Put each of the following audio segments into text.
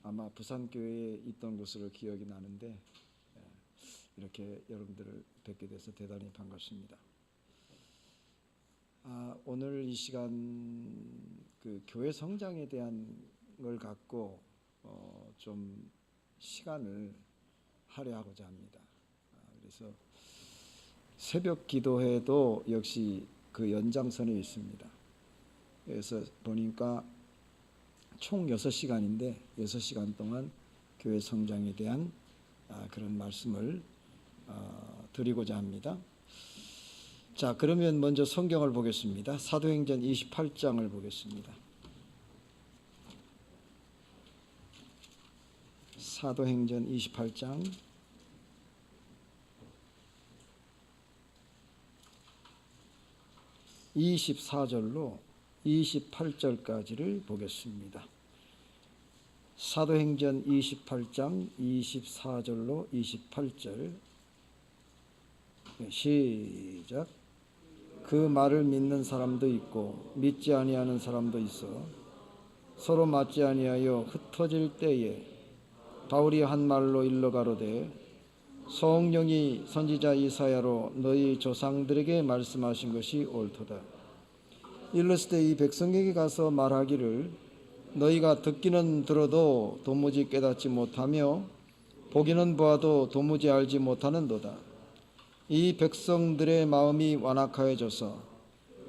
아마 부산교회에 있던 것으로 기억이 나는데 이렇게 여러분들을 뵙게 돼서 대단히 반갑습니다. 오늘 이 시간 그 교회 성장에 대한 걸 갖고 좀 시간을 할애하고자 합니다. 그래서 새벽 기도회도 역시 그 연장선에 있습니다. 그래서 보니까 총 6시간인데 6시간 동안 교회 성장에 대한 그런 말씀을 드리고자 합니다. 자, 그러면 먼저 성경을 보겠습니다. 사도행전 28장을 보겠습니다. 사도행전 28장 24절로 28절까지를 보겠습니다. 사도행전 28장 24절로 28절 시작. 그 말을 믿는 사람도 있고 믿지 아니하는 사람도 있어 서로 맞지 아니하여 흩어질 때에 바울이 한 말로 일러 가로되 성령이 선지자 이사야로 너희 조상들에게 말씀하신 것이 옳도다. 일렀을 때 이 백성에게 가서 말하기를 너희가 듣기는 들어도 도무지 깨닫지 못하며 보기는 보아도 도무지 알지 못하는도다. 이 백성들의 마음이 완악하여져서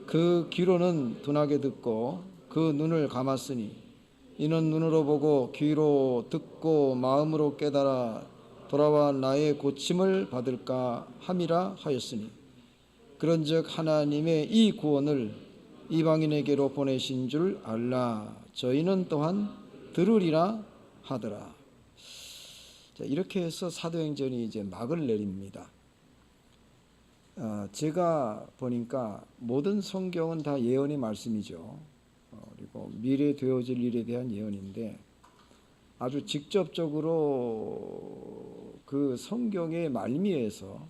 그 귀로는 둔하게 듣고 그 눈을 감았으니 이는 눈으로 보고 귀로 듣고 마음으로 깨달아 돌아와 나의 고침을 받을까 함이라 하였으니 그런즉 하나님의 이 구원을 이방인에게로 보내신 줄 알라. 저희는 또한 들으리라 하더라. 자, 이렇게 해서 사도행전이 이제 막을 내립니다. 제가 보니까 모든 성경은 다 예언의 말씀이죠. 그리고 미래 되어질 일에 대한 예언인데 아주 직접적으로 그 성경의 말미에서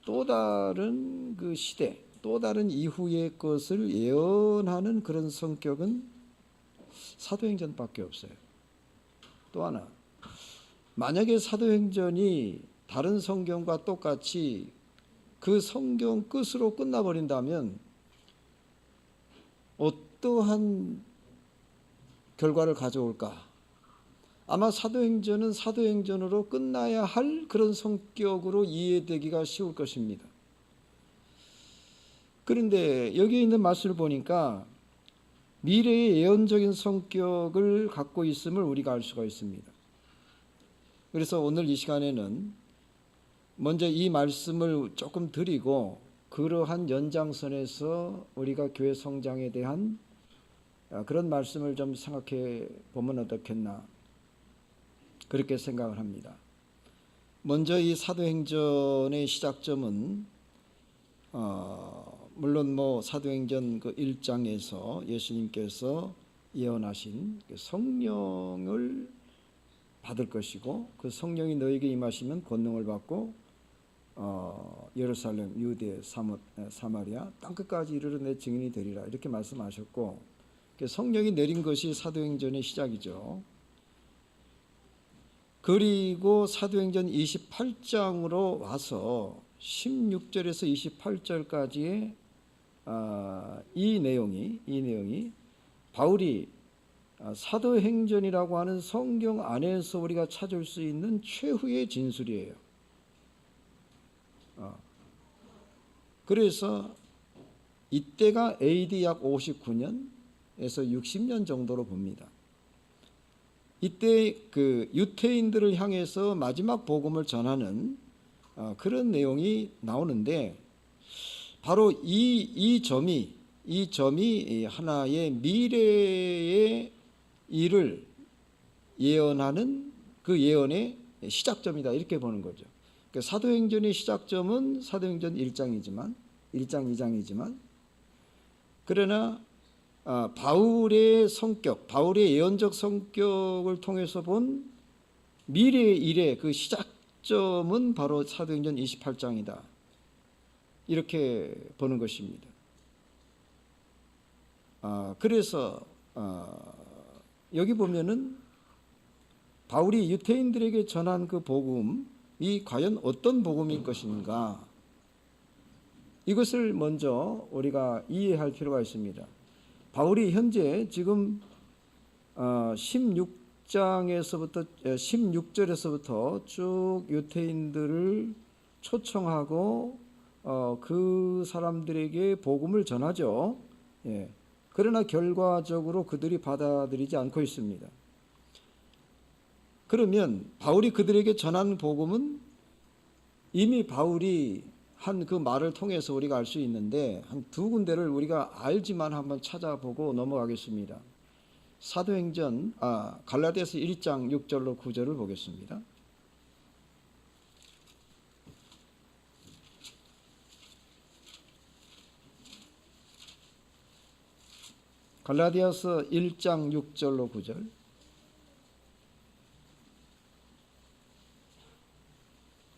또 다른 그 시대, 또 다른 이후의 것을 예언하는 그런 성격은 사도행전밖에 없어요. 또 하나, 만약에 사도행전이 다른 성경과 똑같이 그 성경 끝으로 끝나버린다면 어떠한 결과를 가져올까? 아마 사도행전은 사도행전으로 끝나야 할 그런 성격으로 이해되기가 쉬울 것입니다. 그런데 여기 있는 말씀을 보니까 미래의 예언적인 성격을 갖고 있음을 우리가 알 수가 있습니다. 그래서 오늘 이 시간에는 먼저 이 말씀을 조금 드리고 그러한 연장선에서 우리가 교회 성장에 대한 그런 말씀을 좀 생각해 보면 어떻겠나 그렇게 생각을 합니다. 먼저 이 사도행전의 시작점은 물론 뭐 사도행전 그 1장에서 예수님께서 예언하신 성령을 받을 것이고 그 성령이 너에게 임하시면 권능을 받고 예루살렘, 유대, 사마리아 땅끝까지 이르러 내 증인이 되리라 이렇게 말씀하셨고 성령이 내린 것이 사도행전의 시작이죠. 그리고 사도행전 28장으로 와서 16절에서 28절까지의 이 내용이 바울이 사도행전이라고 하는 성경 안에서 우리가 찾을 수 있는 최후의 진술이에요. 그래서 이때가 AD 약 59년에서 60년 정도로 봅니다. 이때 그 유태인들을 향해서 마지막 복음을 전하는 그런 내용이 나오는데 바로 이 점이 하나의 미래의 일을 예언하는 그 예언의 시작점이다 이렇게 보는 거죠. 그러니까 사도행전의 시작점은 사도행전 1장, 2장이지만 그러나 바울의 성격, 바울의 예언적 성격을 통해서 본 미래의 일의 그 시작점은 바로 사도행전 28장이다 이렇게 보는 것입니다. 그래서 여기 보면은 바울이 유대인들에게 전한 그 복음이 과연 어떤 복음일 것인가? 이것을 먼저 우리가 이해할 필요가 있습니다. 바울이 현재 지금 16절에서부터 쭉 유대인들을 초청하고 그 사람들에게 복음을 전하죠. 예. 그러나 결과적으로 그들이 받아들이지 않고 있습니다. 그러면 바울이 그들에게 전한 복음은 이미 바울이 한 그 말을 통해서 우리가 알 수 있는데 한 두 군데를 우리가 알지만 한번 찾아보고 넘어가겠습니다. 사도행전 갈라디아서 1장 6절로 9절을 보겠습니다. 갈라디아서 1장 6절로 9절.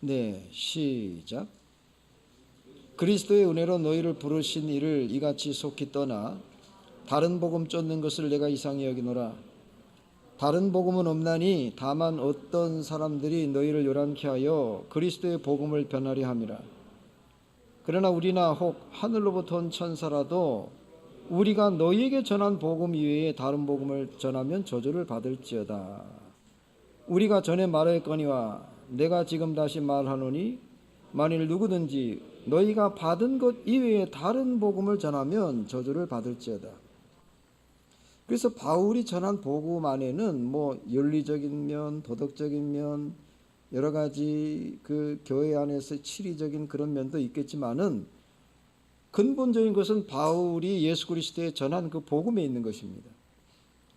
네, 시작. 그리스도의 은혜로 너희를 부르신 이를 이같이 속히 떠나 다른 복음 쫓는 것을 내가 이상히 여기노라. 다른 복음은 없나니 다만 어떤 사람들이 너희를 요란케 하여 그리스도의 복음을 변하려 함이라. 그러나 우리나 혹 하늘로부터 온 천사라도 우리가 너희에게 전한 복음 이외에 다른 복음을 전하면 저주를 받을지어다. 우리가 전에 말하였거니와 내가 지금 다시 말하노니 만일 누구든지 너희가 받은 것 이외에 다른 복음을 전하면 저주를 받을지어다. 그래서 바울이 전한 복음 안에는 뭐 윤리적인 면, 도덕적인 면, 여러 가지 그 교회 안에서 치리적인 그런 면도 있겠지만은 근본적인 것은 바울이 예수 그리스도에 전한 그 복음에 있는 것입니다.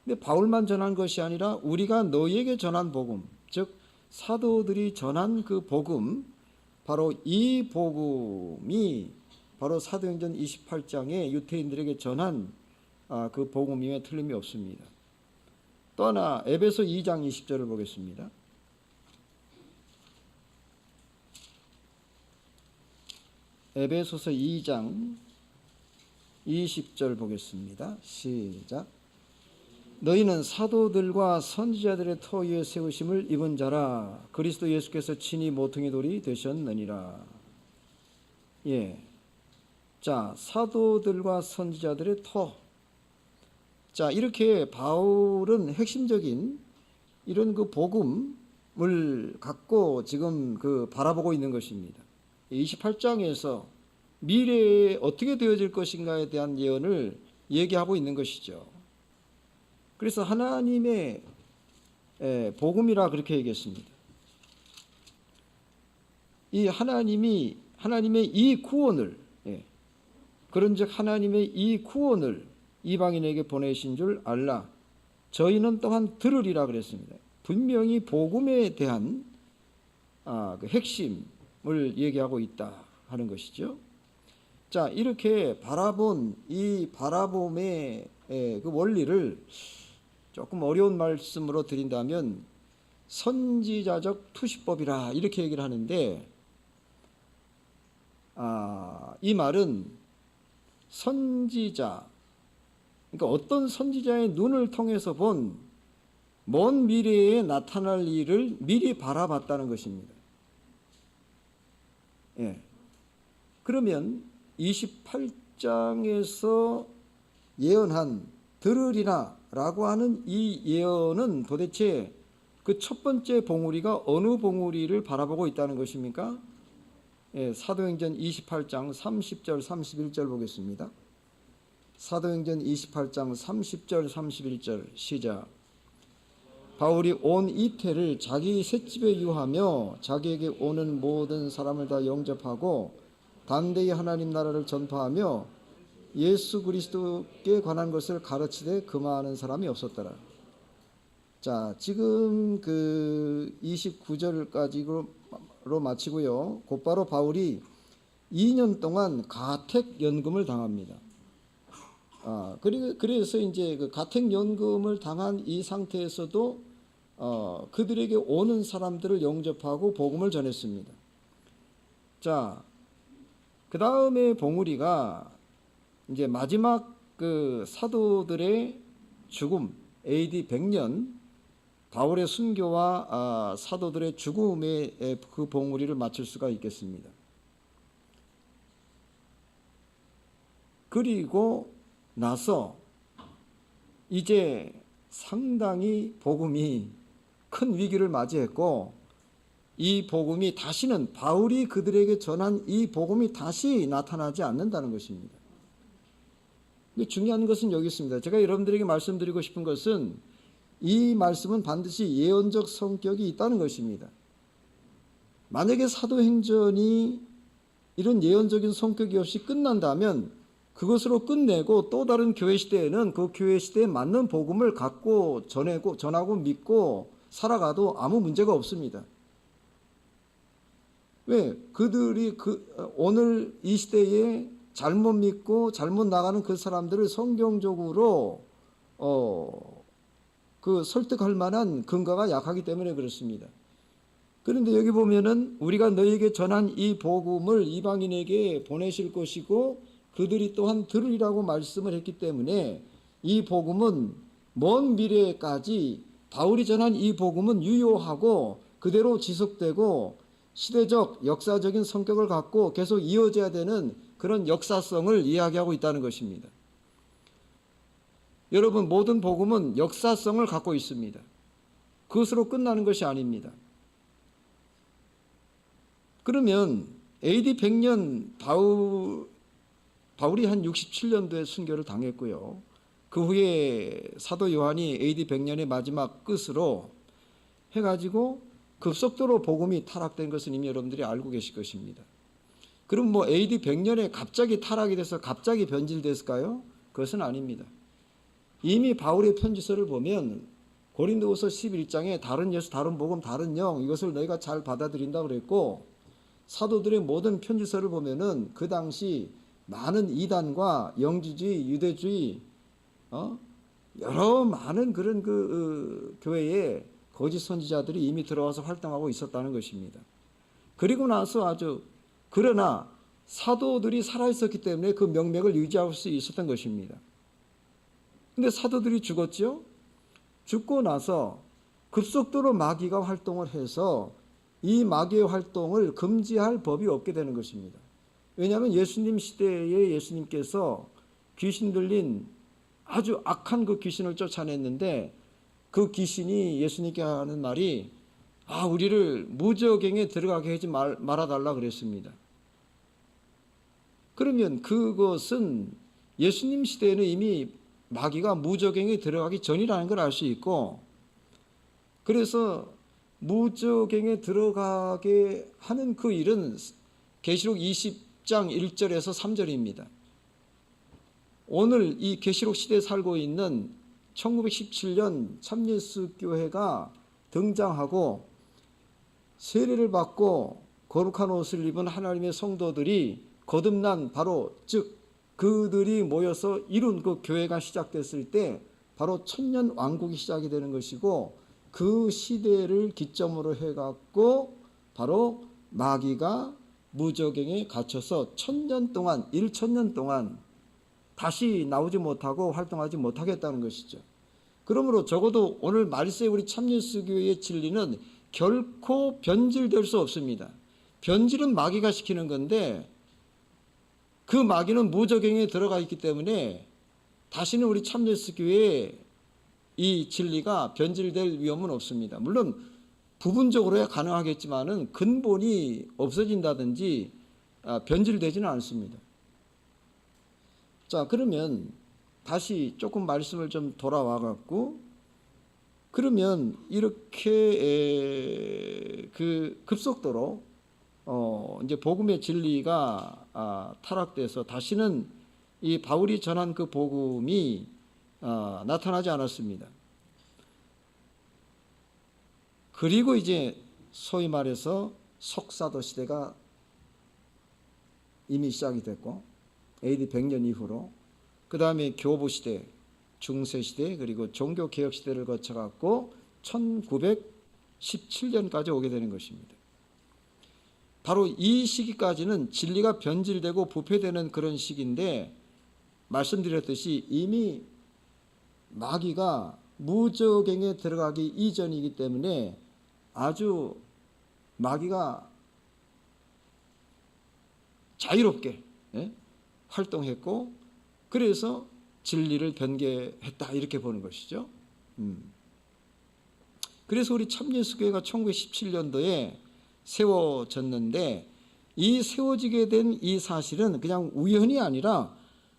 근데 바울만 전한 것이 아니라 우리가 너희에게 전한 복음, 즉 사도들이 전한 그 복음, 바로 이 복음이 바로 사도행전 28장에 유대인들에게 전한 그 복음임에 틀림이 없습니다. 또 하나 에베소 2장 20절을 보겠습니다. 에베소서 2장 20절 보겠습니다. 시작. 너희는 사도들과 선지자들의 터 위에 세우심을 입은 자라. 그리스도 예수께서 친히 모퉁이 돌이 되셨느니라. 예. 자, 사도들과 선지자들의 터. 자, 이렇게 바울은 핵심적인 이런 그 복음을 갖고 지금 그 바라보고 있는 것입니다. 28장에서 미래에 어떻게 되어질 것인가에 대한 예언을 얘기하고 있는 것이죠. 그래서 하나님의 복음이라 그렇게 얘기했습니다. 이 하나님의 이 구원을, 그런즉 하나님의 이 구원을 이방인에게 보내신 줄 알라. 저희는 또한 들으리라 그랬습니다. 분명히 복음에 대한 그 핵심을 얘기하고 있다 하는 것이죠. 자, 이렇게 바라본 이 바라봄의 그 원리를 조금 어려운 말씀으로 드린다면 선지자적 투시법이라 이렇게 얘기를 하는데, 이 말은 선지자, 그러니까 어떤 선지자의 눈을 통해서 본 먼 미래에 나타날 일을 미리 바라봤다는 것입니다. 예. 그러면 28장에서 예언한 들으리라 라고 하는 이 예언은 도대체 그 첫 번째 봉우리가 어느 봉우리를 바라보고 있다는 것입니까? 예, 사도행전 28장 30절 31절 보겠습니다. 사도행전 28장 30절 31절 시작. 바울이 온 이태를 자기 셋집에 유하며 자기에게 오는 모든 사람을 다 영접하고 담대히 하나님 나라를 전파하며 예수 그리스도께 관한 것을 가르치되 금하는 사람이 없었더라. 자, 지금 그 29절까지로 마치고요. 곧바로 바울이 2년 동안 가택연금을 당합니다. 그래서 이제 그 가택연금을 당한 이 상태에서도 그들에게 오는 사람들을 영접하고 복음을 전했습니다. 자, 그 다음에 봉우리가 이제 마지막 그 사도들의 죽음, AD 100년 바울의 순교와 사도들의 죽음의 그 봉우리를 맞출 수가 있겠습니다. 그리고 나서 이제 상당히 복음이 큰 위기를 맞이했고, 이 복음이 다시는 바울이 그들에게 전한 이 복음이 다시 나타나지 않는다는 것입니다. 중요한 것은 여기 있습니다. 제가 여러분들에게 말씀드리고 싶은 것은 이 말씀은 반드시 예언적 성격이 있다는 것입니다. 만약에 사도행전이 이런 예언적인 성격이 없이 끝난다면 그것으로 끝내고 또 다른 교회 시대에는 그 교회 시대에 맞는 복음을 갖고 전하고 믿고 살아가도 아무 문제가 없습니다. 왜? 그들이 오늘 이 시대에 잘못 믿고 잘못 나가는 그 사람들을 성경적으로 설득할 만한 근거가 약하기 때문에 그렇습니다. 그런데 여기 보면은 우리가 너희에게 전한 이 복음을 이방인에게 보내실 것이고 그들이 또한 들으리라고 말씀을 했기 때문에 이 복음은 먼 미래까지 바울이 전한 이 복음은 유효하고 그대로 지속되고 시대적 역사적인 성격을 갖고 계속 이어져야 되는 그런 역사성을 이야기하고 있다는 것입니다. 여러분, 모든 복음은 역사성을 갖고 있습니다. 그것으로 끝나는 것이 아닙니다. 그러면 AD 100년 바울이 한 67년도에 순교를 당했고요. 그 후에 사도 요한이 AD 100년의 마지막 끝으로 해가지고 급속도로 복음이 타락된 것은 이미 여러분들이 알고 계실 것입니다. 그럼 뭐 AD 100년에 갑자기 타락이 돼서 갑자기 변질됐을까요? 그것은 아닙니다. 이미 바울의 편지서를 보면 고린도후서 11장에 다른 예수, 다른 복음, 다른 영 이것을 너희가 잘 받아들인다고 그랬고, 사도들의 모든 편지서를 보면은 그 당시 많은 이단과 영지주의, 유대주의, 여러 많은 그런 교회에 거짓 선지자들이 이미 들어와서 활동하고 있었다는 것입니다. 그리고 나서 그러나 사도들이 살아있었기 때문에 그 명맥을 유지할 수 있었던 것입니다. 근데 사도들이 죽었죠? 죽고 나서 급속도로 마귀가 활동을 해서 이 마귀의 활동을 금지할 법이 없게 되는 것입니다. 왜냐하면 예수님 시대에 예수님께서 귀신 들린 아주 악한 그 귀신을 쫓아냈는데 그 귀신이 예수님께 하는 말이 우리를 무저갱에 들어가게 하지 말아달라 그랬습니다. 그러면 그것은 예수님 시대에는 이미 마귀가 무저갱에 들어가기 전이라는 걸 알 수 있고, 그래서 무저갱에 들어가게 하는 그 일은 계시록 20장 1절에서 3절입니다. 오늘 이 계시록 시대에 살고 있는 1917년 참예수 교회가 등장하고 세례를 받고 거룩한 옷을 입은 하나님의 성도들이 거듭난 바로 즉 그들이 모여서 이룬 그 교회가 시작됐을 때 바로 천년 왕국이 시작이 되는 것이고, 그 시대를 기점으로 해갖고 바로 마귀가 무저갱에 갇혀서 1000년 동안 1000년 동안 다시 나오지 못하고 활동하지 못하겠다는 것이죠. 그러므로 적어도 오늘 말세 우리 참예수교회의 진리는 결코 변질될 수 없습니다. 변질은 마귀가 시키는 건데 그 마귀는 무저갱에 들어가 있기 때문에 다시는 우리 참예수교회의 이 진리가 변질될 위험은 없습니다. 물론 부분적으로야 가능하겠지만은 근본이 없어진다든지 변질되지는 않습니다. 자, 그러면 다시 조금 말씀을 좀 돌아와 갖고, 그러면 이렇게 그 급속도로 이제 복음의 진리가 타락돼서 다시는 이 바울이 전한 그 복음이 나타나지 않았습니다. 그리고 이제 소위 말해서 속사도 시대가 이미 시작이 됐고, AD 100년 이후로 그 다음에 교부 시대, 중세 시대, 그리고 종교 개혁 시대를 거쳐갖고 1917년까지 오게 되는 것입니다. 바로 이 시기까지는 진리가 변질되고 부패되는 그런 시기인데, 말씀드렸듯이 이미 마귀가 무저갱에 들어가기 이전이기 때문에 아주 마귀가 자유롭게 활동했고, 그래서 진리를 변개했다 이렇게 보는 것이죠. 그래서 우리 참예수교회가 1917년도에 세워졌는데, 이 세워지게 된 이 사실은 그냥 우연이 아니라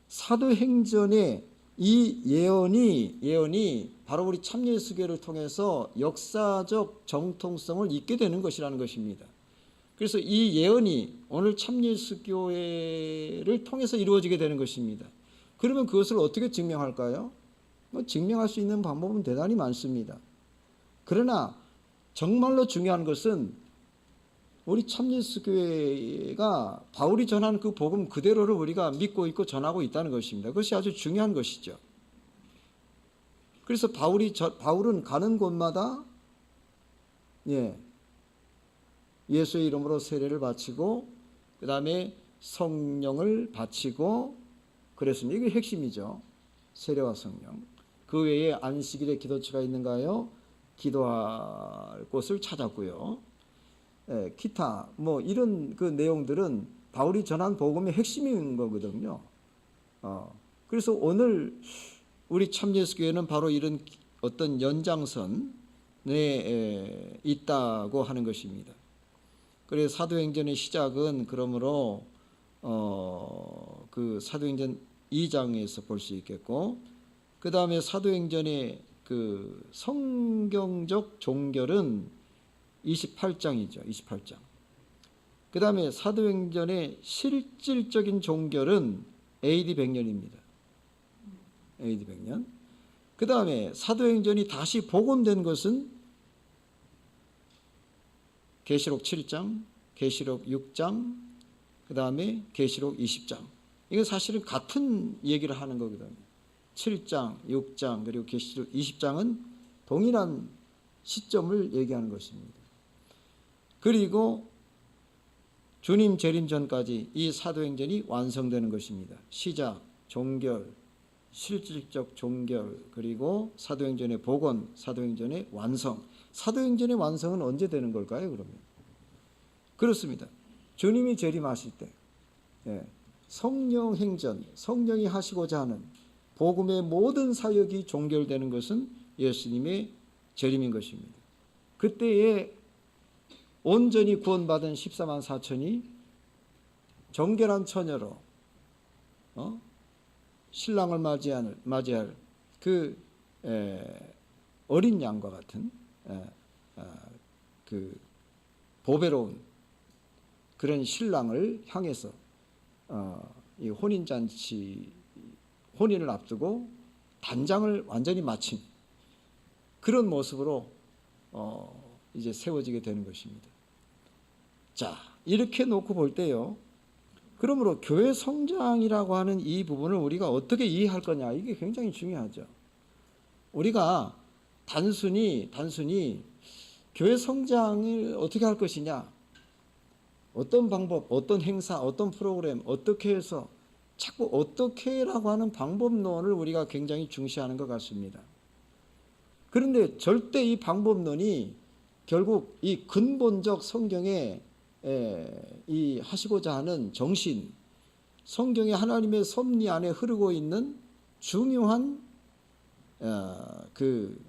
사도행전의 이 예언이 바로 우리 참예수교회를 통해서 역사적 정통성을 잇게 되는 것이라는 것입니다. 그래서 이 예언이 오늘 참예수교회를 통해서 이루어지게 되는 것입니다. 그러면 그것을 어떻게 증명할까요? 증명할 수 있는 방법은 대단히 많습니다. 그러나 정말로 중요한 것은 우리 참예수교회가 바울이 전한 그 복음 그대로를 우리가 믿고 있고 전하고 있다는 것입니다. 그것이 아주 중요한 것이죠. 그래서 바울은 가는 곳마다 예수의 이름으로 세례를 바치고 그 다음에 성령을 바치고 그랬습니다. 이게 핵심이죠. 세례와 성령. 그 외에 안식일에 기도처가 있는가요? 기도할 곳을 찾았고요. 기타 이런 그 내용들은 바울이 전한 복음의 핵심인 거거든요. 그래서 오늘 우리 참예수교회는 바로 이런 어떤 연장선에 있다고 하는 것입니다. 그래서 사도행전의 시작은 그러므로 그 사도행전 2장에서 볼 수 있겠고, 그 다음에 사도행전의 그 성경적 종결은 28장이죠. 28장. 그 다음에 사도행전의 실질적인 종결은 AD 100년입니다. AD 100년. 그 다음에 사도행전이 다시 복원된 것은 계시록 7장, 계시록 6장, 그 다음에 계시록 20장. 이건 사실은 같은 얘기를 하는 거거든요. 7장, 6장, 그리고 계시록 20장은 동일한 시점을 얘기하는 것입니다. 그리고 주님 재림 전까지 이 사도행전이 완성되는 것입니다. 시작, 종결, 실질적 종결, 그리고 사도행전의 복원, 사도행전의 완성. 사도행전의 완성은 언제 되는 걸까요, 그러면? 그렇습니다. 주님이 재림하실 때 성령 행전, 성령이 하시고자 하는 복음의 모든 사역이 종결되는 것은 예수님의 재림인 것입니다. 그때에 온전히 구원받은 14만 4천이 정결한 처녀로 신랑을 맞이할 그 어린 양과 같은 그 보배로운 그런 신랑을 향해서 이 혼인잔치, 혼인을 앞두고 단장을 완전히 마친 그런 모습으로 이제 세워지게 되는 것입니다. 자, 이렇게 놓고 볼 때요, 그러므로 교회 성장이라고 하는 이 부분을 우리가 어떻게 이해할 거냐, 이게 굉장히 중요하죠. 우리가 단순히 교회 성장을 어떻게 할 것이냐, 어떤 방법, 어떤 행사, 어떤 프로그램, 어떻게 해서 자꾸 어떻게라고 하는 방법론을 우리가 굉장히 중시하는 것 같습니다. 그런데 절대 이 방법론이 결국 이 근본적 성경에 이 하시고자 하는 정신, 성경의 하나님의 섭리 안에 흐르고 있는 중요한 그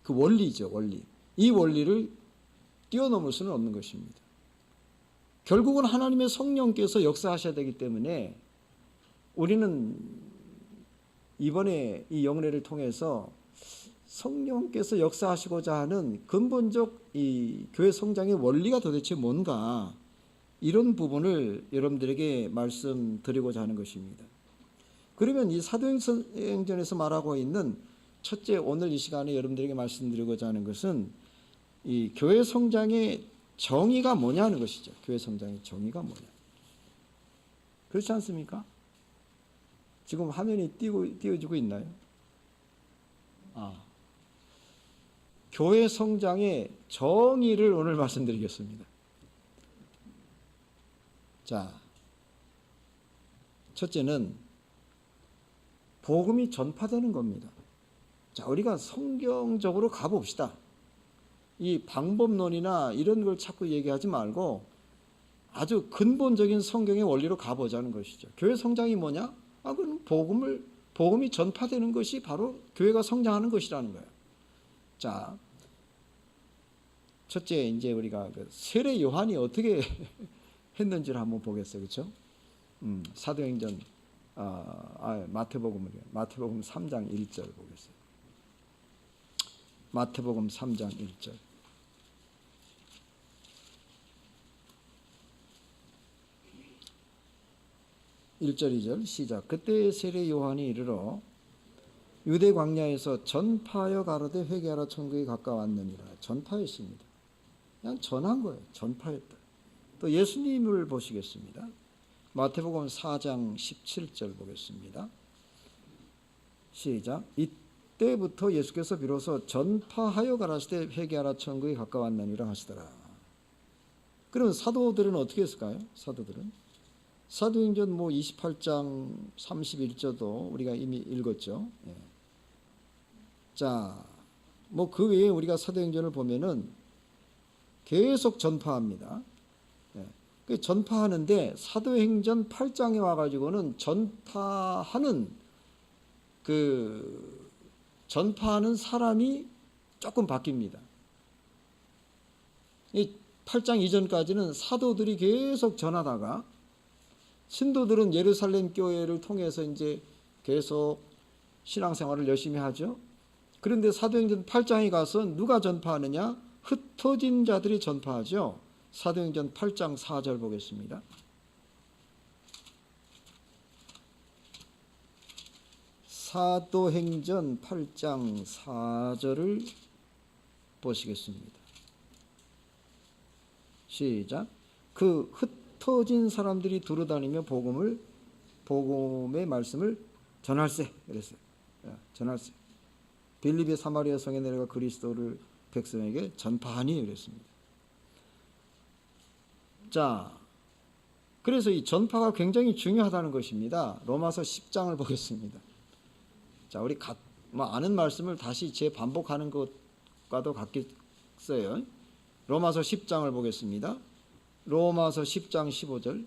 원리죠, 원리. 이 원리를 뛰어넘을 수는 없는 것입니다. 결국은 하나님의 성령께서 역사하셔야 되기 때문에 우리는 이번에 이 영례를 통해서 성령께서 역사하시고자 하는 근본적 이 교회 성장의 원리가 도대체 뭔가, 이런 부분을 여러분들에게 말씀드리고자 하는 것입니다. 그러면 이 사도행전에서 말하고 있는 첫째, 오늘 이 시간에 여러분들에게 말씀드리고자 하는 것은 이 교회 성장의 정의가 뭐냐는 것이죠. 교회 성장의 정의가 뭐냐. 그렇지 않습니까? 지금 화면이 띄워지고 있나요? 교회 성장의 정의를 오늘 말씀드리겠습니다. 자, 첫째는 복음이 전파되는 겁니다. 자, 우리가 성경적으로 가봅시다. 이 방법론이나 이런 걸 자꾸 얘기하지 말고 아주 근본적인 성경의 원리로 가보자는 것이죠. 교회 성장이 뭐냐? 그건 복음이 전파되는 것이 바로 교회가 성장하는 것이라는 거예요. 자, 첫째 이제 우리가 그 세례 요한이 어떻게 했는지를 한번 보겠어요, 그렇죠? 사도행전 마태복음 3장 1절 보겠어요. 마태복음 3장 1절. 1절 2절 시작. 그때 세례 요한이 이르러 유대 광야에서 전파하여 가로되 회개하라 천국이 가까웠느니라. 전파했습니다. 그냥 전한 거예요. 전파했다. 또 예수님을 보시겠습니다. 마태복음 4장 17절 보겠습니다. 시작. 이때부터 예수께서 비로소 전파하여 가라사대 회개하라 천국이 가까웠느니라 하시더라. 그러면 사도들은 어떻게 했을까요? 사도행전 28장 31절도 우리가 이미 읽었죠. 예. 자, 그 외에 우리가 사도행전을 보면은 계속 전파합니다. 예. 그 전파하는데 사도행전 8장에 와가지고는 전파하는 사람이 조금 바뀝니다. 이 8장 이전까지는 사도들이 계속 전하다가 신도들은 예루살렘 교회를 통해서 이제 계속 신앙생활을 열심히 하죠. 그런데 사도행전 8장에 가서 누가 전파하느냐? 흩어진 자들이 전파하죠. 사도행전 8장 4절 보겠습니다. 사도행전 8장 4절을 보시겠습니다. 시작. 그 흩어진 사람들이 두루다니며 복음의 말씀을 전할세. 그랬어요. 전할세. 빌립의 사마리아 성에 내려가 그리스도를 백성에게 전파하니 그랬습니다. 자, 그래서 이 전파가 굉장히 중요하다는 것입니다. 로마서 10장을 보겠습니다. 자, 우리 아는 말씀을 다시 재반복하는 것과도 같겠어요. 로마서 10장을 보겠습니다. 로마서 10장 15절.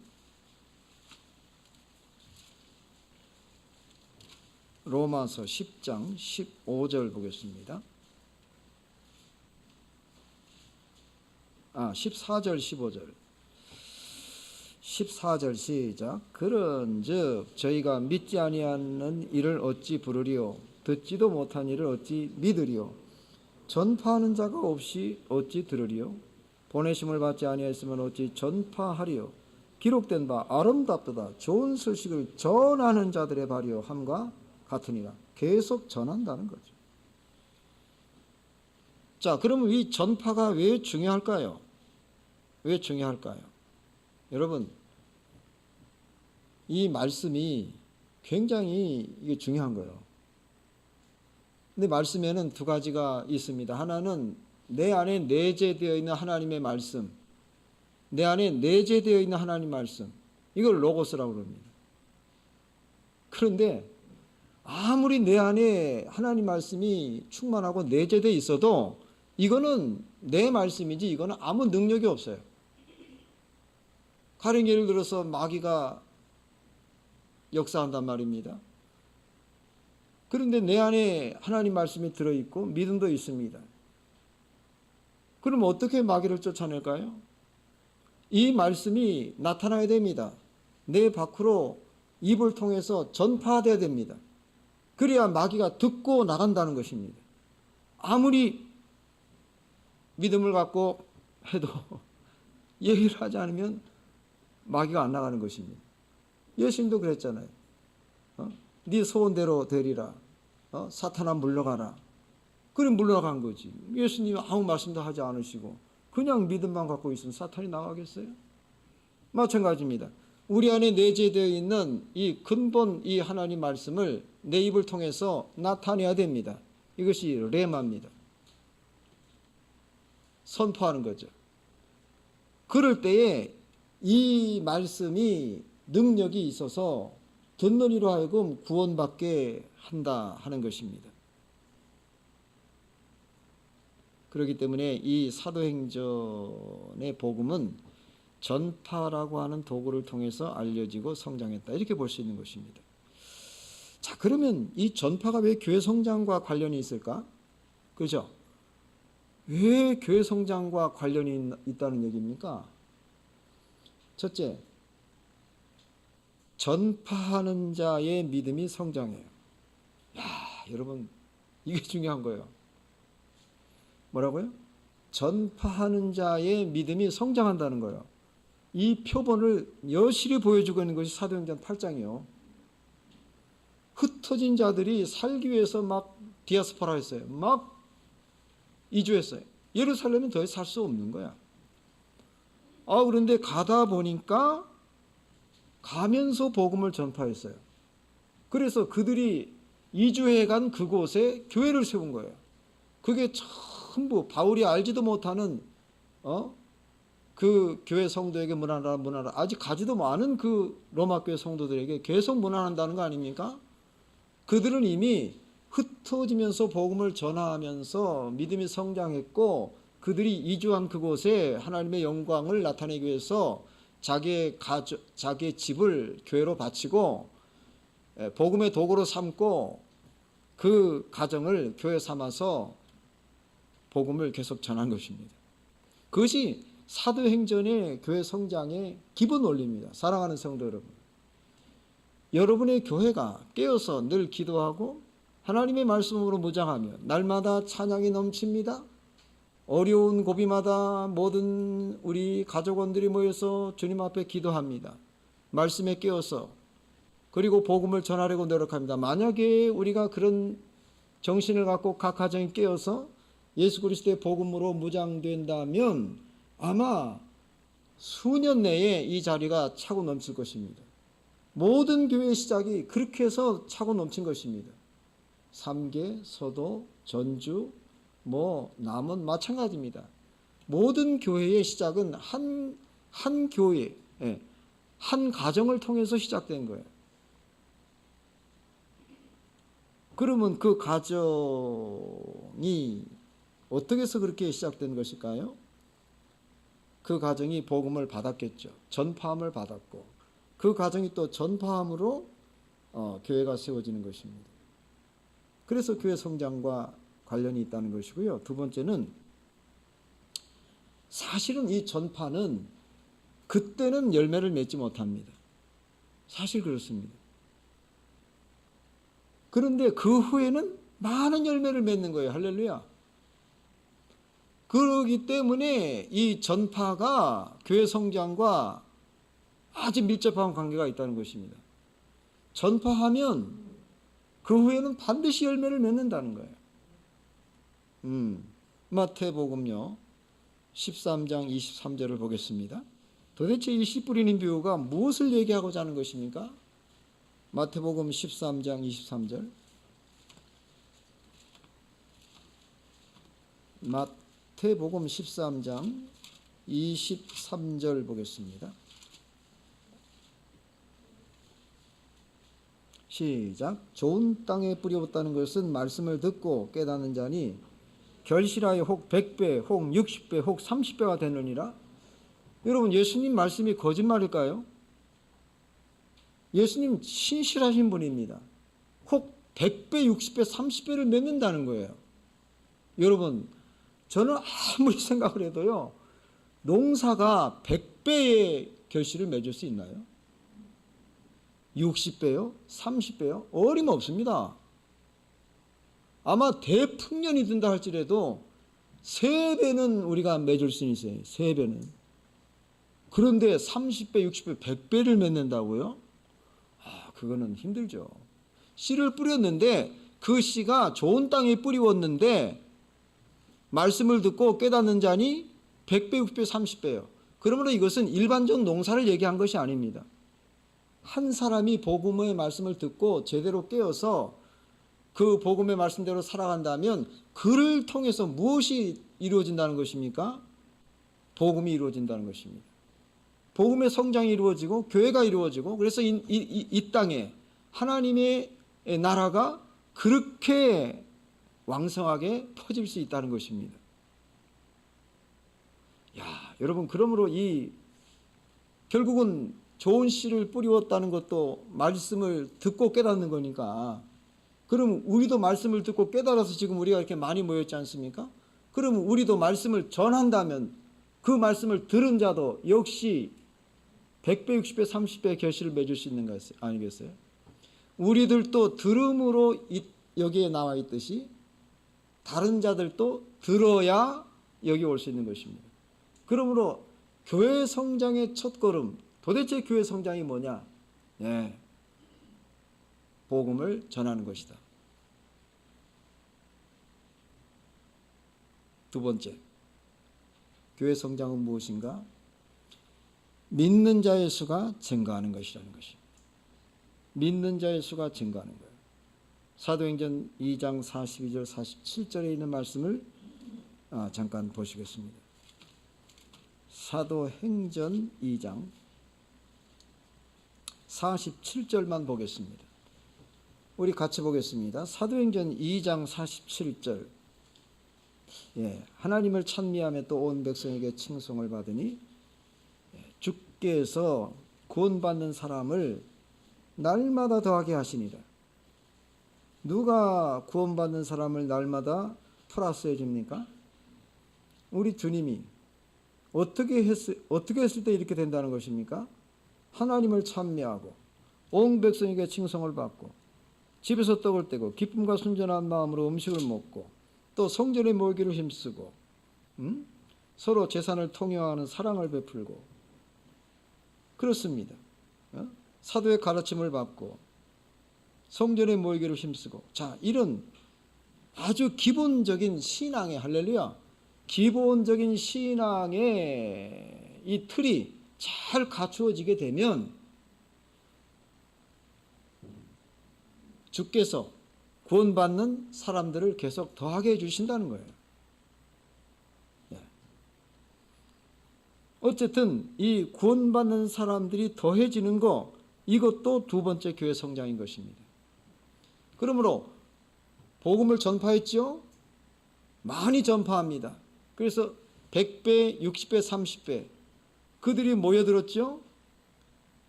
로마서 10장 15절 보겠습니다. 14절 15절. 14절 시작. 그런즉 저희가 믿지 아니하는 이를 어찌 부르리요? 듣지도 못한 이를 어찌 믿으리요? 전파하는 자가 없이 어찌 들으리요? 보내심을 받지 아니하였으면 어찌 전파하리요? 기록된 바 아름답도다 좋은 소식을 전하는 자들의 발이요 함과 같으니라. 계속 전한다는 거죠. 자, 그러면 이 전파가 왜 중요할까요? 왜 중요할까요? 여러분, 이 말씀이 굉장히 이게 중요한 거예요. 근데 말씀에는 두 가지가 있습니다. 하나는 내 안에 내재되어 있는 하나님의 말씀, 내 안에 내재되어 있는 하나님 말씀, 이걸 로고스라고 그럽니다. 그런데 아무리 내 안에 하나님 말씀이 충만하고 내재되어 있어도 이거는 내 말씀이지 이거는 아무 능력이 없어요. 가령 예를 들어서 마귀가 역사한단 말입니다. 그런데 내 안에 하나님 말씀이 들어있고 믿음도 있습니다. 그럼 어떻게 마귀를 쫓아낼까요? 이 말씀이 나타나야 됩니다. 내 밖으로 입을 통해서 전파돼야 됩니다. 그래야 마귀가 듣고 나간다는 것입니다. 아무리 믿음을 갖고 해도 얘기를 하지 않으면 마귀가 안 나가는 것입니다. 예수님도 그랬잖아요. 네 소원대로 되리라. 사탄아 물러가라. 그래 물러간 거지. 예수님이 아무 말씀도 하지 않으시고 그냥 믿음만 갖고 있으면 사탄이 나가겠어요? 마찬가지입니다. 우리 안에 내재되어 있는 이 근본 이 하나님 말씀을 내 입을 통해서 나타내야 됩니다. 이것이 레마입니다. 선포하는 거죠. 그럴 때에 이 말씀이 능력이 있어서 듣는 이로 하여금 구원받게 한다 하는 것입니다. 그렇기 때문에 이 사도행전의 복음은 전파라고 하는 도구를 통해서 알려지고 성장했다, 이렇게 볼 수 있는 것입니다. 자, 그러면 이 전파가 왜 교회 성장과 관련이 있을까? 그죠? 왜 교회 성장과 관련이 있다는 얘기입니까? 첫째, 전파하는 자의 믿음이 성장해요. 야, 여러분, 이게 중요한 거예요. 뭐라고요? 전파하는 자의 믿음이 성장한다는 거예요. 이 표본을 여실히 보여주고 있는 것이 사도행전 8장이요. 흩어진 자들이 살기 위해서 막 디아스포라 했어요. 막 이주했어요. 예루살렘은 더 이상 살 수 없는 거야. 그런데 가다 보니까 가면서 복음을 전파했어요. 그래서 그들이 이주해 간 그곳에 교회를 세운 거예요. 그게 전부 바울이 알지도 못하는 그 교회 성도에게 문안하라 아직 가지도 않은 그 로마 교회 성도들에게 계속 문안한다는 거 아닙니까? 그들은 이미 흩어지면서 복음을 전하면서 믿음이 성장했고, 그들이 이주한 그곳에 하나님의 영광을 나타내기 위해서 자기의 집을 교회로 바치고 복음의 도구로 삼고 그 가정을 교회 삼아서 복음을 계속 전한 것입니다. 그것이 사도행전의 교회 성장의 기본 원리입니다. 사랑하는 성도 여러분, 여러분의 교회가 깨어서 늘 기도하고 하나님의 말씀으로 무장하며 날마다 찬양이 넘칩니다. 어려운 고비마다 모든 우리 가족원들이 모여서 주님 앞에 기도합니다. 말씀에 깨어서 그리고 복음을 전하려고 노력합니다. 만약에 우리가 그런 정신을 갖고 각 가정이 깨어서 예수 그리스도의 복음으로 무장된다면 아마 수년 내에 이 자리가 차고 넘칠 것입니다. 모든 교회의 시작이 그렇게 해서 차고 넘친 것입니다. 삼계, 서도, 전주, 남원 마찬가지입니다. 모든 교회의 시작은 한 교회, 한 가정을 통해서 시작된 거예요. 그러면 그 가정이 어떻게 해서 그렇게 시작된 것일까요? 그 가정이 복음을 받았겠죠. 전파함을 받았고, 그 가정이 또 전파함으로 교회가 세워지는 것입니다. 그래서 교회 성장과 관련이 있다는 것이고요. 두 번째는 사실은 이 전파는 그때는 열매를 맺지 못합니다. 사실 그렇습니다. 그런데 그 후에는 많은 열매를 맺는 거예요. 할렐루야. 그러기 때문에 이 전파가 교회 성장과 아주 밀접한 관계가 있다는 것입니다. 전파하면 그 후에는 반드시 열매를 맺는다는 거예요. 마태복음요 13장 23절을 보겠습니다. 도대체 이 씨 뿌리는 비유가 무엇을 얘기하고자 하는 것입니까? 마태복음 13장 23절. 마태복음 13장 23절 보겠습니다. 시작. 좋은 땅에 뿌려졌다는 것은 말씀을 듣고 깨닫는 자니 결실하여 혹 100배, 혹 60배, 혹 30배가 되느니라. 여러분, 예수님 말씀이 거짓말일까요? 예수님 신실하신 분입니다. 혹 100배, 60배, 30배를 맺는다는 거예요. 여러분, 저는 아무리 생각을 해도요, 농사가 100배의 결실을 맺을 수 있나요? 60배요? 30배요? 어림없습니다. 아마 대풍년이 든다 할지라도 3배는 우리가 맺을 수 있어요. 3배는. 그런데 30배, 60배, 100배를 맺는다고요? 그거는 힘들죠. 씨를 뿌렸는데 그 씨가 좋은 땅에 뿌리웠는데 말씀을 듣고 깨닫는 자니 100배, 60배, 30배요. 그러므로 이것은 일반적 농사를 얘기한 것이 아닙니다. 한 사람이 복음의 말씀을 듣고 제대로 깨어서 그 복음의 말씀대로 살아간다면 그를 통해서 무엇이 이루어진다는 것입니까? 복음이 이루어진다는 것입니다. 복음의 성장이 이루어지고 교회가 이루어지고, 그래서 이 땅에 하나님의 나라가 그렇게 왕성하게 퍼질 수 있다는 것입니다. 여러분, 그러므로 이 결국은 좋은 씨를 뿌리웠다는 것도 말씀을 듣고 깨닫는 거니까, 그럼 우리도 말씀을 듣고 깨달아서 지금 우리가 이렇게 많이 모였지 않습니까? 그러면 우리도 말씀을 전한다면 그 말씀을 들은 자도 역시 100배, 60배, 30배 결실을 맺을 수 있는 거 아니겠어요? 우리들도 들음으로 여기에 나와 있듯이 다른 자들도 들어야 여기 올 수 있는 것입니다. 그러므로 교회 성장의 첫걸음, 도대체 교회 성장이 뭐냐? 네, 복음을 전하는 것이다. 두 번째, 교회 성장은 무엇인가? 믿는 자의 수가 증가하는 것이라는 것입니다. 믿는 자의 수가 증가하는 거예요. 사도행전 2장 42절 47절에 있는 말씀을 잠깐 보시겠습니다. 사도행전 2장 47절만 보겠습니다. 우리 같이 보겠습니다. 사도행전 2장 47절. 하나님을 찬미하며 또 온 백성에게 칭송을 받으니 주께서 구원받는 사람을 날마다 더하게 하시니라. 누가 구원받는 사람을 날마다 플러스해 줍니까? 우리 주님이 어떻게 했을 때 이렇게 된다는 것입니까? 하나님을 찬미하고 온 백성에게 칭송을 받고 집에서 떡을 떼고 기쁨과 순전한 마음으로 음식을 먹고 또 성전에 모이기를 힘쓰고 서로 재산을 통용하는 사랑을 베풀고 그렇습니다. 사도의 가르침을 받고 성전에 모이기를 힘쓰고, 자, 이런 아주 기본적인 신앙의, 할렐루야, 기본적인 신앙의 이 틀이 잘 갖추어지게 되면 주께서 구원받는 사람들을 계속 더하게 해주신다는 거예요. 어쨌든 이 구원받는 사람들이 더해지는 거, 이것도 두 번째 교회 성장인 것입니다. 그러므로 복음을 전파했죠? 많이 전파합니다. 그래서 100배, 60배, 30배 그들이 모여들었죠?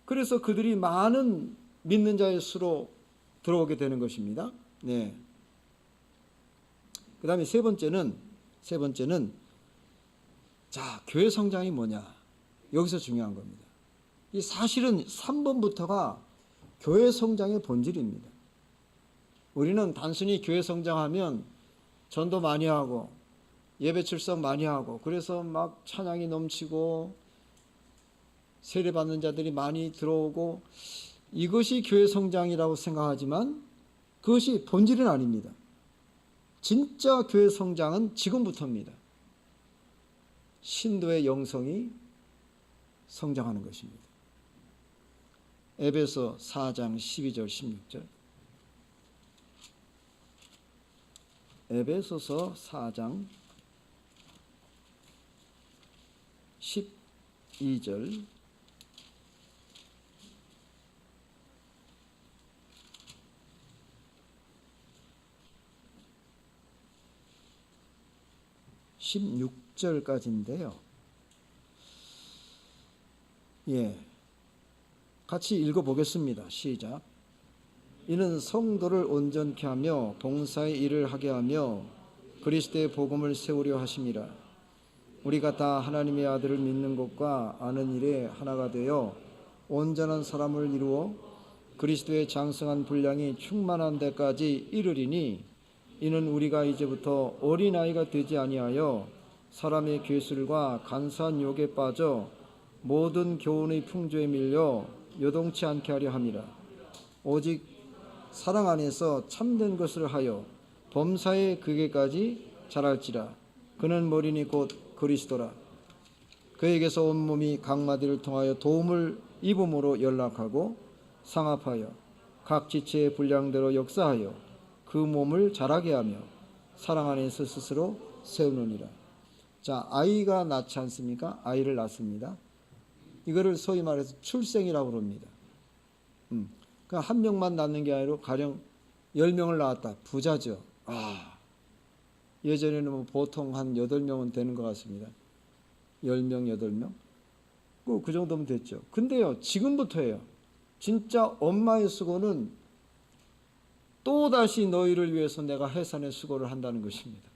그래서 그들이 많은 믿는 자의 수로 들어오게 되는 것입니다. 네. 그 다음에 세 번째는 자, 교회 성장이 뭐냐? 여기서 중요한 겁니다. 이 사실은 3번부터가 교회 성장의 본질입니다. 우리는 단순히 교회 성장하면 전도 많이 하고 예배 출석 많이 하고 그래서 막 찬양이 넘치고 세례받는 자들이 많이 들어오고 이것이 교회 성장이라고 생각하지만 그것이 본질은 아닙니다. 진짜 교회 성장은 지금부터입니다. 신도의 영성이 성장하는 것입니다. 에베소 4장 12절 16절. 에베소서 4장 12절 16절까지인데요. 같이 읽어보겠습니다. 시작. 이는 성도를 온전케 하며 봉사의 일을 하게 하며 그리스도의 복음을 세우려 하심이라. 우리가 다 하나님의 아들을 믿는 것과 아는 일에 하나가 되어 온전한 사람을 이루어 그리스도의 장성한 분량이 충만한 데까지 이르리니 이는 우리가 이제부터 어린아이가 되지 아니하여 사람의 괴술과 간사한 욕에 빠져 모든 교훈의 풍조에 밀려 요동치 않게 하려 함이라. 오직 사랑 안에서 참된 것을 하여 범사의 극에까지 자랄지라. 그는 머리니 곧 그리스도라. 그에게서 온몸이 각 마디를 통하여 도움을 입음으로 연락하고 상합하여 각 지체의 분량대로 역사하여 그 몸을 자라게 하며 사랑 안에서 스스로 세우느니라. 자, 아이가 낳지 않습니까? 아이를 낳습니다. 이거를 소위 말해서 출생이라고 그럽니다. 그러니까 한 명만 낳는 게 아니라 가령 10명을 낳았다. 부자죠. 예전에는 보통 한 8명은 되는 것 같습니다. 10명, 8명? 그 정도면 됐죠. 근데요, 지금부터예요. 진짜 엄마의 수고는 또다시 너희를 위해서 내가 해산의 수고를 한다는 것입니다.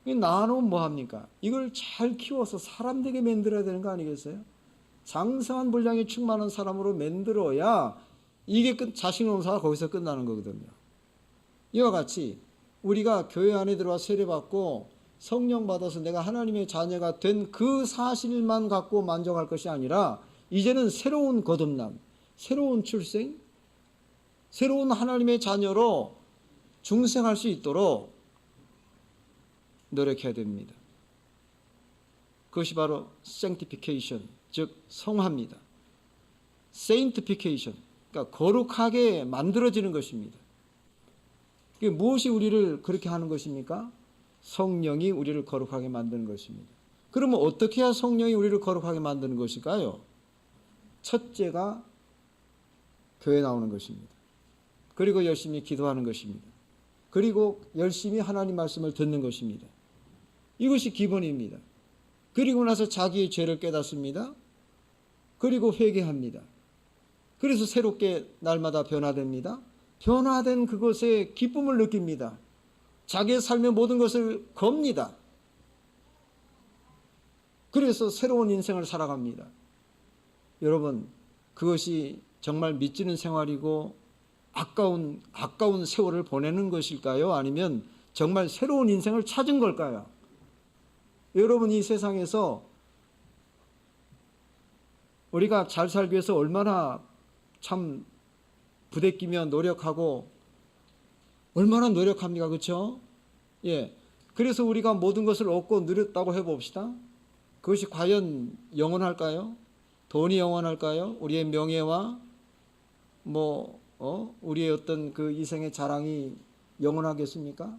낳아놓으면 뭐합니까? 이걸 잘 키워서 사람 되게 만들어야 되는 거 아니겠어요? 장성한 분량이 충만한 사람으로 만들어야 이게 자식 농사가 거기서 끝나는 거거든요. 이와 같이 우리가 교회 안에 들어와 세례받고 성령 받아서 내가 하나님의 자녀가 된 그 사실만 갖고 만족할 것이 아니라 이제는 새로운 거듭남, 새로운 출생, 새로운 하나님의 자녀로 중생할 수 있도록 노력해야 됩니다. 그것이 바로 sanctification, 즉 성화입니다. sanctification, 그러니까 거룩하게 만들어지는 것입니다. 그게 무엇이 우리를 그렇게 하는 것입니까? 성령이 우리를 거룩하게 만드는 것입니다. 그러면 어떻게 해야 성령이 우리를 거룩하게 만드는 것일까요? 첫째가 교회 나오는 것입니다. 그리고 열심히 기도하는 것입니다. 그리고 열심히 하나님 말씀을 듣는 것입니다. 이것이 기본입니다. 그리고 나서 자기의 죄를 깨닫습니다. 그리고 회개합니다. 그래서 새롭게 날마다 변화됩니다. 변화된 그것에 기쁨을 느낍니다. 자기의 삶의 모든 것을 겁니다. 그래서 새로운 인생을 살아갑니다. 여러분, 그것이 정말 믿지는 생활이고 아까운 세월을 보내는 것일까요? 아니면 정말 새로운 인생을 찾은 걸까요? 여러분, 이 세상에서 우리가 잘 살기 위해서 얼마나 참 부대끼며 노력하고 얼마나 노력합니까? 그렇죠? 예. 그래서 우리가 모든 것을 얻고 누렸다고 해봅시다. 그것이 과연 영원할까요? 돈이 영원할까요? 우리의 명예와 우리의 어떤 그 이생의 자랑이 영원하겠습니까?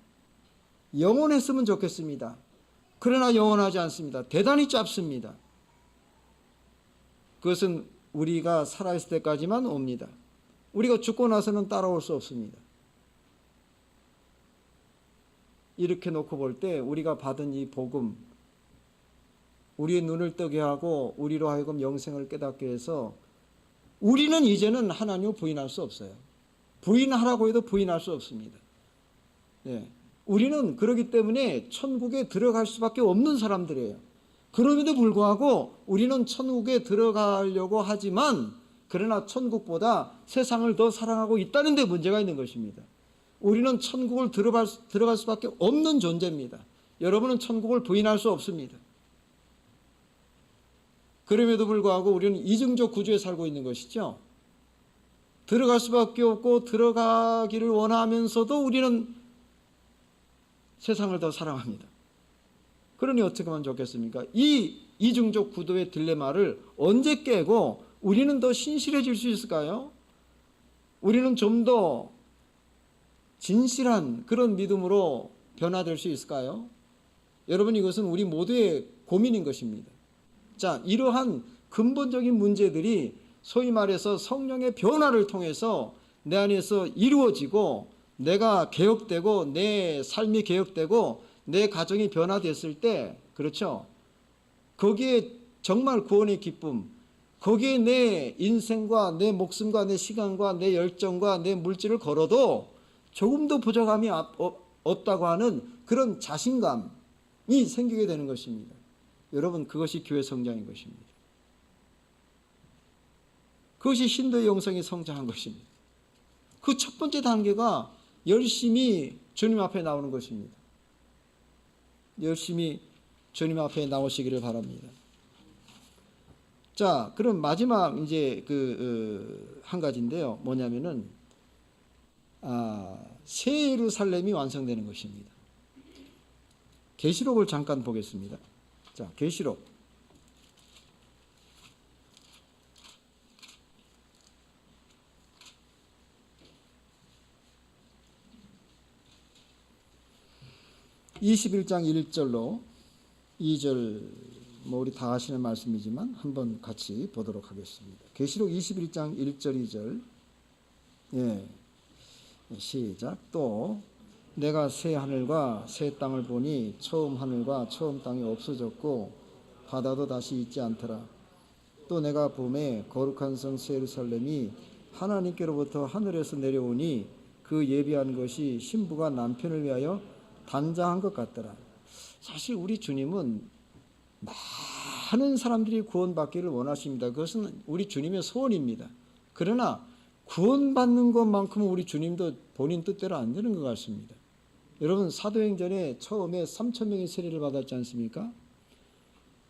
영원했으면 좋겠습니다. 그러나 영원하지 않습니다. 대단히 짧습니다. 그것은 우리가 살아있을 때까지만 옵니다. 우리가 죽고 나서는 따라올 수 없습니다. 이렇게 놓고 볼 때 우리가 받은 이 복음, 우리의 눈을 뜨게 하고 우리로 하여금 영생을 깨닫게 해서 우리는 이제는 하나님을 부인할 수 없어요. 부인하라고 해도 부인할 수 없습니다. 예. 우리는 그렇기 때문에 천국에 들어갈 수밖에 없는 사람들이에요. 그럼에도 불구하고 우리는 천국에 들어가려고 하지만 그러나 천국보다 세상을 더 사랑하고 있다는 데 문제가 있는 것입니다. 우리는 천국을 들어갈 수밖에 없는 존재입니다. 여러분은 천국을 부인할 수 없습니다. 그럼에도 불구하고 우리는 이중적 구조에 살고 있는 것이죠. 들어갈 수밖에 없고 들어가기를 원하면서도 우리는 세상을 더 사랑합니다. 그러니 어떻게 하면 좋겠습니까? 이 이중적 구도의 딜레마를 언제 깨고 우리는 더 신실해질 수 있을까요? 우리는 좀 더 진실한 그런 믿음으로 변화될 수 있을까요? 여러분, 이것은 우리 모두의 고민인 것입니다. 자, 이러한 근본적인 문제들이 소위 말해서 성령의 변화를 통해서 내 안에서 이루어지고 내가 개혁되고 내 삶이 개혁되고 내 가정이 변화됐을 때, 그렇죠? 거기에 정말 구원의 기쁨, 거기에 내 인생과 내 목숨과 내 시간과 내 열정과 내 물질을 걸어도 조금도 부족함이 없다고 하는 그런 자신감이 생기게 되는 것입니다. 여러분, 그것이 교회 성장인 것입니다. 그것이 신도의 영성이 성장한 것입니다. 그 첫 번째 단계가 열심히 주님 앞에 나오는 것입니다. 열심히 주님 앞에 나오시기를 바랍니다. 자, 그럼 마지막 이제 한 가지인데요. 뭐냐면은 새 예루살렘이 완성되는 것입니다. 계시록을 잠깐 보겠습니다. 자, 계시록 21장 1절로 2절, 우리 다 아시는 말씀이지만 한번 같이 보도록 하겠습니다. 계시록 21장 1절 2절. 예. 시작. 또 내가 새 하늘과 새 땅을 보니 처음 하늘과 처음 땅이 없어졌고 바다도 다시 있지 않더라. 또 내가 봄에 거룩한 성 예루살렘이 하나님께로부터 하늘에서 내려오니 그 예비한 것이 신부가 남편을 위하여 단장한 것 같더라. 사실 우리 주님은 많은 사람들이 구원받기를 원하십니다. 그것은 우리 주님의 소원입니다. 그러나 구원받는 것만큼은 우리 주님도 본인 뜻대로 안 되는 것 같습니다. 여러분, 사도행전에 처음에 3,000명이 세례를 받았지 않습니까?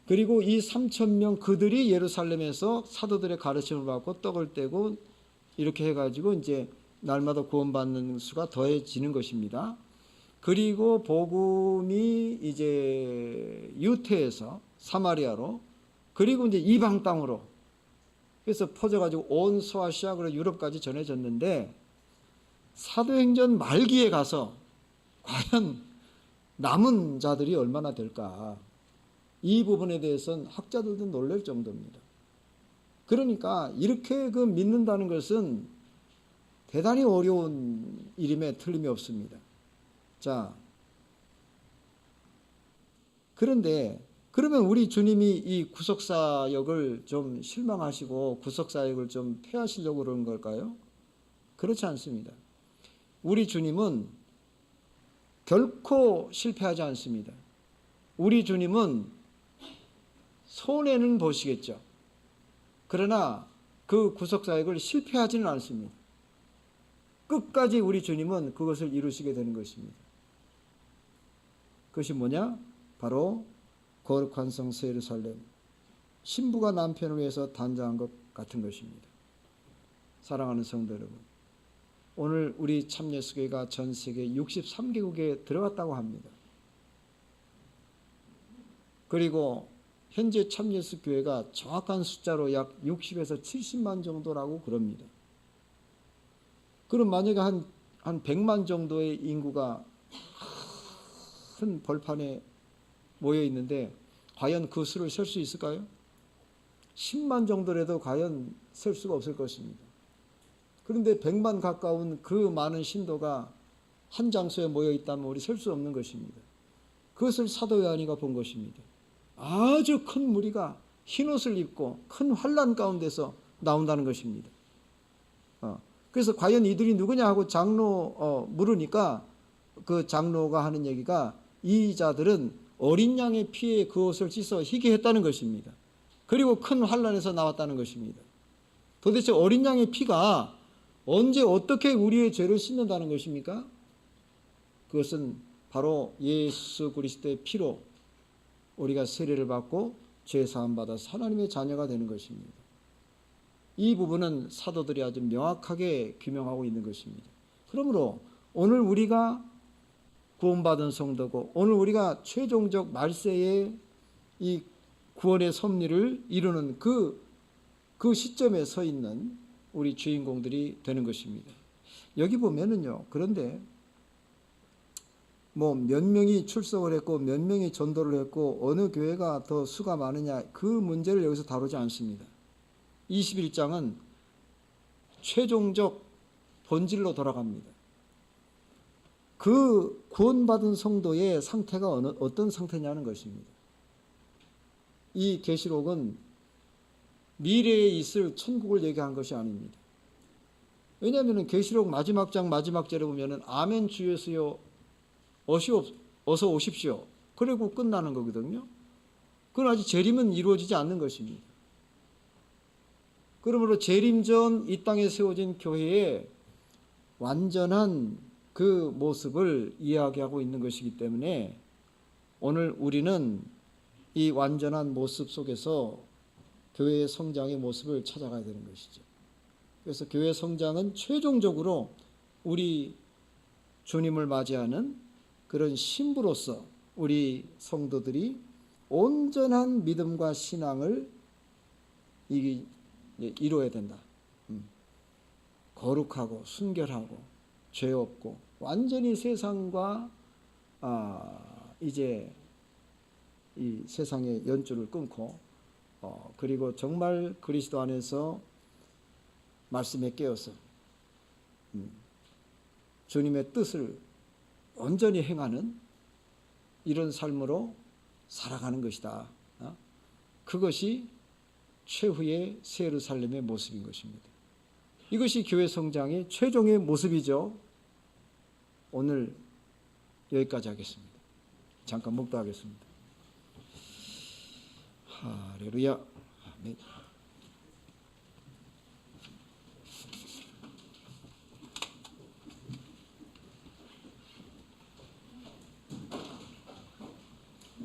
그리고 이 3,000명 그들이 예루살렘에서 사도들의 가르침을 받고 떡을 떼고 이렇게 해가지고 이제 날마다 구원받는 수가 더해지는 것입니다. 그리고 복음이 이제 유태에서 사마리아로, 그리고 이제 이방 땅으로, 그래서 퍼져가지고 온 소아시아 그리고 유럽까지 전해졌는데, 사도행전 말기에 가서 과연 남은 자들이 얼마나 될까, 이 부분에 대해서는 학자들도 놀랄 정도입니다. 그러니까 이렇게 그 믿는다는 것은 대단히 어려운 일임에 틀림이 없습니다. 자, 그런데 그러면 우리 주님이 이 구속사역을 좀 실망하시고 구속사역을 좀 폐하시려고 그러는 걸까요? 그렇지 않습니다. 우리 주님은 결코 실패하지 않습니다. 우리 주님은 손해는 보시겠죠. 그러나 그 구속사역을 실패하지는 않습니다. 끝까지 우리 주님은 그것을 이루시게 되는 것입니다. 그것이 뭐냐? 바로 거룩한 성 예루살렘, 신부가 남편을 위해서 단장한 것 같은 것입니다. 사랑하는 성도 여러분, 오늘 우리 참예수교회가 전 세계 63개국에 들어갔다고 합니다. 그리고 현재 참예수교회가 정확한 숫자로 약 60에서 70만 정도라고 그럽니다. 그럼 만약에 한 100만 정도의 인구가 큰 벌판에 모여 있는데 과연 그 수를 셀 수 있을까요? 10만 정도라도 과연 셀 수가 없을 것입니다. 그런데 100만 가까운 그 많은 신도가 한 장소에 모여 있다면 우리 셀 수 없는 것입니다. 그것을 사도 요한이가 본 것입니다. 아주 큰 무리가 흰옷을 입고 큰 환란 가운데서 나온다는 것입니다. 그래서 과연 이들이 누구냐 하고 장로 물으니까 그 장로가 하는 얘기가 이 자들은 어린 양의 피에 그 옷을 씻어 희게 했다는 것입니다. 그리고 큰 환란에서 나왔다는 것입니다. 도대체 어린 양의 피가 언제 어떻게 우리의 죄를 씻는다는 것입니까? 그것은 바로 예수 그리스도의 피로 우리가 세례를 받고 죄 사함 받아서 하나님의 자녀가 되는 것입니다. 이 부분은 사도들이 아주 명확하게 규명하고 있는 것입니다. 그러므로 오늘 우리가 구원받은 성도고 오늘 우리가 최종적 말세의 이 구원의 섭리를 이루는 그 시점에 서 있는 우리 주인공들이 되는 것입니다. 여기 보면은요, 그런데 뭐 몇 명이 출석을 했고 몇 명이 전도를 했고 어느 교회가 더 수가 많으냐, 그 문제를 여기서 다루지 않습니다. 21장은 최종적 본질로 돌아갑니다. 그 구원받은 성도의 상태가 어떤 상태냐는 것입니다. 이 계시록은 미래에 있을 천국을 얘기한 것이 아닙니다. 왜냐하면 계시록 마지막 장 마지막 절에 보면은 아멘 주 예수여 어서 오십시오. 그리고 끝나는 거거든요. 그건 아직 재림은 이루어지지 않는 것입니다. 그러므로 재림 전 이 땅에 세워진 교회의 완전한 그 모습을 이야기하고 있는 것이기 때문에 오늘 우리는 이 완전한 모습 속에서 교회의 성장의 모습을 찾아가야 되는 것이죠. 그래서 교회 성장은 최종적으로 우리 주님을 맞이하는 그런 신부로서 우리 성도들이 온전한 믿음과 신앙을 이루어야 된다. 거룩하고 순결하고 죄 없고 완전히 세상과 이제 이 세상의 연줄을 끊고 그리고 정말 그리스도 안에서 말씀에 깨어서 주님의 뜻을 온전히 행하는 이런 삶으로 살아가는 것이다. 그것이 최후의 새 예루살렘의 모습인 것입니다. 이것이 교회 성장의 최종의 모습이죠. 오늘 여기까지 하겠습니다. 잠깐 묵도하겠습니다. 할렐루야. 아멘.